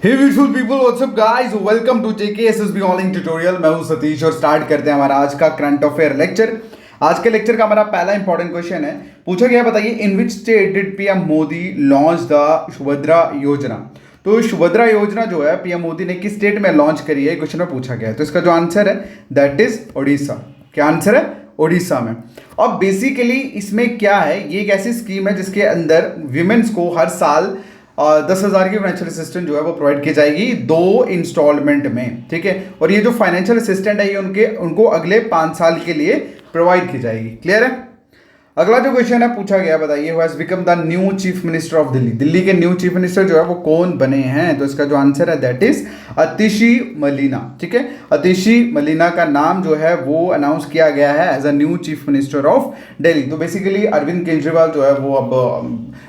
Hey beautiful people, what's up guys, welcome to JKSSB online tutorial. मैं हूं सतीश और start करते हैं हमारा आज का करंट अफेयर लेक्चर। आज के लेक्चर का हमारा पहला इंपॉर्टेंट क्वेश्चन है, पूछा गया बताइए in which state did PM Modi launch the Subhadra योजना। तो सुभद्रा योजना जो है पीएम मोदी ने किस स्टेट में लॉन्च करी है, क्वेश्चन में पूछा गया है। तो इसका जो आंसर है दैट इज ओडिशा। क्या आंसर है? ओडिशा में। अब बेसिकली इसमें क्या है, ये एक ऐसी स्कीम है जिसके अंदर विमेन्स को हर साल 10,000 की फाइनेंशियल असिस्टेंट जो है वो प्रोवाइड की जाएगी 2 इंस्टॉलमेंट में, ठीक है। और ये जो फाइनेंशियल असिस्टेंट है ये उनको अगले 5 साल के लिए प्रोवाइड की जाएगी। क्लियर है? अगला जो क्वेश्चन है पूछा गया बताइए who has become the new chief minister of Delhi. Delhi के न्यू चीफ मिनिस्टर जो है वो कौन बने हैं? तो इसका जो आंसर है दैट इज अतिशी मलिना, ठीक है। अतिशी मलिना का नाम जो है वो अनाउंस किया गया है as a new chief minister of Delhi. तो बेसिकली अरविंद केजरीवाल जो है वो अब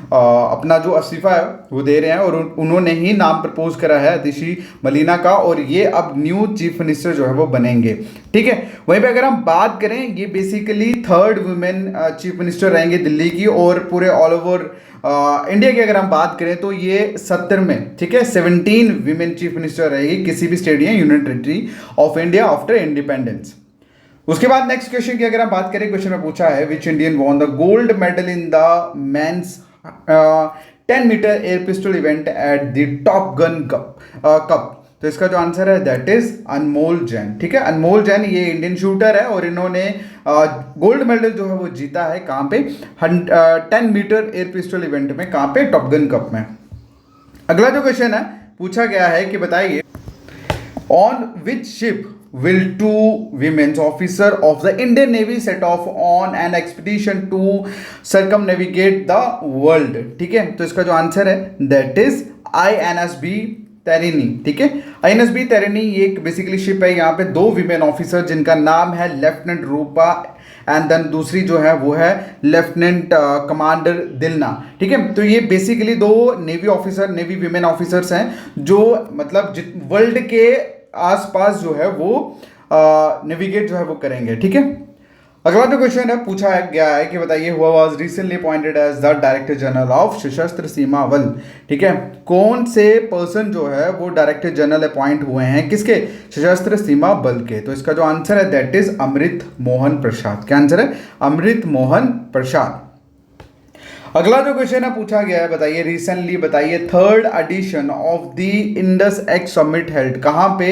अपना जो इस्तीफा है वो दे रहे हैं और उन्होंने ही नाम प्रपोज करा है अतिशी मलिना का, और ये अब न्यू चीफ मिनिस्टर जो है वो बनेंगे, ठीक है। वहीं पे अगर हम बात करें, ये basically 3rd women chief minister रहेंगे दिल्ली की, और पूरे ऑल ओवर इंडिया की अगर हम बात करें तो ये 70 में, ठीक है, 17 वीमेन चीफ मिनिस्टर रहेगी किसी भी स्टेट या union territory of India after independence. उसके बाद नेक्स्ट क्वेश्चन की अगर हम बात करें, क्वेश्चन में पूछा है which Indian won the gold medal in the men's 10 metre air pistol event at the top gun cup. तो इसका जो आंसर है दैट इज अनमोल जैन, ठीक है। अनमोल जैन ये इंडियन शूटर है और इन्होंने गोल्ड मेडल जो है वो जीता है कहाँ पे? 10 मीटर एयर पिस्टल इवेंट में, कहाँ पे? टॉप गन कप में। अगला जो क्वेश्चन है पूछा गया है कि बताइए on which ship will 2 women's officer of the Indian Navy set off on an expedition to circumnavigate the world, ठीक है। तो इसका जो आंसर है that is INSB तैरिनी, ठीक है। INSB तैरिनी ये एक बेसिकली शिप है, यहाँ पे 2 विमेन ऑफिसर जिनका नाम है लेफ्टिनेंट रूपा एंड देन दूसरी जो है वो है लेफ्टिनेंट कमांडर दिलना, ठीक है। तो ये बेसिकली 2 नेवी विमेन ऑफिसर्स हैं जो मतलब वर्ल्ड के आसपास जो है वो नेविगेट जो है वो करेंगे, ठीक है। अगला जो क्वेश्चन है पूछा गया है कि बताइए who was recently appointed as the director general of Sashastra Seema बल, ठीक है। कौन से पर्सन जो है वो डायरेक्टर जनरल अपॉइंट हुए हैं किसके? सशस्त्र सीमा बल के। तो इसका जो आंसर है दैट इज अमृत मोहन प्रसाद। क्या आंसर है? अमृत मोहन प्रसाद। अगला जो क्वेश्चन है पूछा गया है बताइए रिसेंटली बताइए 3rd edition of the Indus X summit held, कहाँ पे?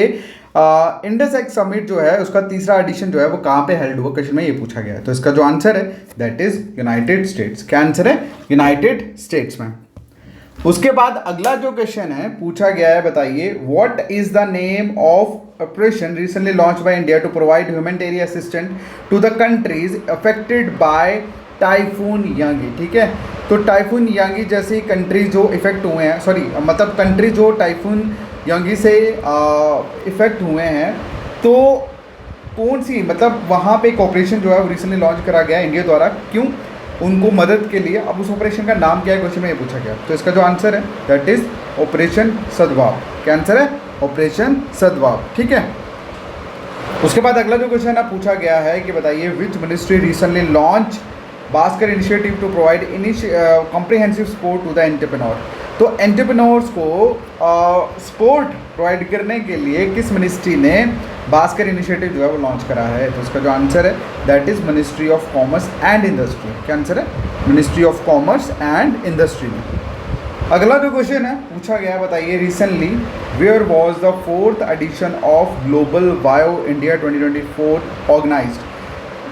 इंडस एक्ट समिट जो है उसका 3रा एडिशन जो है वो कहाँ पे हेल्ड हुआ, क्वेश्चन में ये पूछा गया है। तो इसका जो आंसर है दैट इज यूनाइटेड स्टेट्स। क्या आंसर है? यूनाइटेड स्टेट्स में। उसके बाद अगला जो क्वेश्चन है पूछा गया है बताइए what is the name of operation recently launched by India to provide humanitarian assistant to the countries affected by typhoon यांगी, ठीक है। तो टाइफून यांगी जैसी कंट्री जो इफेक्ट हुए हैं, सॉरी मतलब कंट्री जो टाइफून यांगी से इफेक्ट हुए हैं, तो कौन सी मतलब वहाँ पे एक ऑपरेशन जो है वो रिसेंटली लॉन्च करा गया इंडिया द्वारा, क्यों? उनको मदद के लिए। अब उस ऑपरेशन का नाम क्या है, क्वेश्चन में ये पूछा गया। तो इसका जो आंसर है दैट इज ऑपरेशन सद्भाव। क्या आंसर है? ऑपरेशन सद्भाव, ठीक है। उसके बाद अगला जो क्वेश्चन है पूछा गया है कि बताइए which ministry recently launch Bhaskar initiative to provide comprehensive support to the entrepreneur. तो एंटरप्रेन्योर्स को सपोर्ट प्रोवाइड करने के लिए किस मिनिस्ट्री ने भास्कर इनिशिएटिव जो है वो लॉन्च करा है? तो इसका जो आंसर है that is ministry of commerce and industry. क्या आंसर है? Ministry of commerce and industry में। अगला जो क्वेश्चन है पूछा गया बताइए recently where was the 4th edition of global bio India 2024 organised.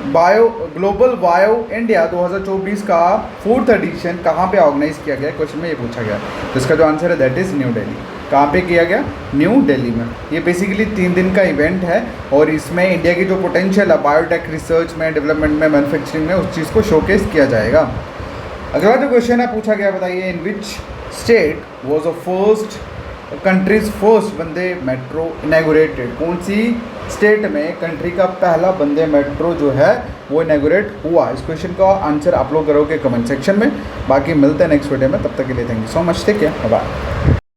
Global bio India 2024 का 4th एडिशन कहाँ पे ऑर्गेनाइज किया गया, क्वेश्चन में ये पूछा गया। तो इसका जो आंसर है दैट इज न्यू दिल्ली। कहाँ पे किया गया? न्यू दिल्ली में। ये बेसिकली 3 दिन का इवेंट है और इसमें इंडिया की जो पोटेंशियल है बायोटेक रिसर्च में, डेवलपमेंट में, मैन्युफैक्चरिंग में, उस चीज़ को शोकेस किया जाएगा। अगला जो क्वेश्चन है पूछा गया बताइए in which state was the countries first Vande metro inaugurated. कौन सी स्टेट में कंट्री का पहला वंदे मेट्रो जो है वो इनैगोरेट हुआ? इस क्वेश्चन का आंसर आप लोग करोगे कमेंट सेक्शन में। बाकी मिलते हैं नेक्स्ट वीडियो में, तब तक के लिए थैंक यू सो मच, ठीक है, बाय।